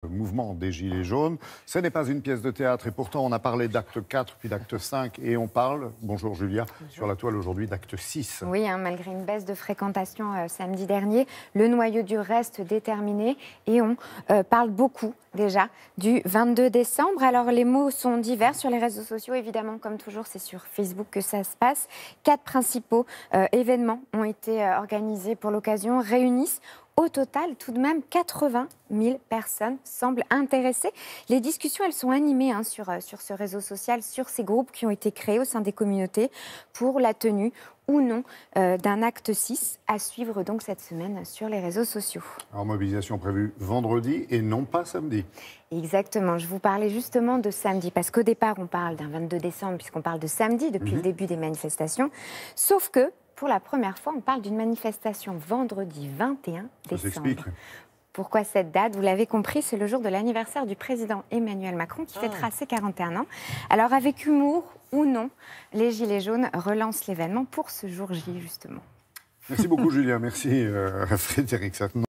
Le mouvement des Gilets jaunes. Ce n'est pas une pièce de théâtre et pourtant on a parlé d'acte 4 puis d'acte 5 et on parle, bonjour Julia, sur la toile aujourd'hui d'acte 6. Oui, malgré une baisse de fréquentation samedi dernier, le noyau dur reste déterminé et on parle beaucoup déjà du 22 décembre. Alors les mots sont divers sur les réseaux sociaux, évidemment comme toujours c'est sur Facebook que ça se passe. 4 principaux événements ont été organisés pour l'occasion, réunissent au total, tout de même, 80 000 personnes semblent intéressées. Les discussions, elles sont animées sur ce réseau social, sur ces groupes qui ont été créés au sein des communautés pour la tenue ou non d'un acte 6 à suivre donc cette semaine sur les réseaux sociaux. Alors, mobilisation prévue vendredi et non pas samedi. Exactement, je vous parlais justement de samedi, parce qu'au départ, on parle d'un 22 décembre, puisqu'on parle de samedi depuis le début des manifestations, sauf que pour la première fois, on parle d'une manifestation vendredi 21 décembre. Ça s'explique. Pourquoi cette date? Vous l'avez compris, c'est le jour de l'anniversaire du président Emmanuel Macron qui fêtera ses 41 ans. Alors avec humour ou non, les Gilets jaunes relancent l'événement pour ce jour J justement. Merci beaucoup Julien, merci Frédéric.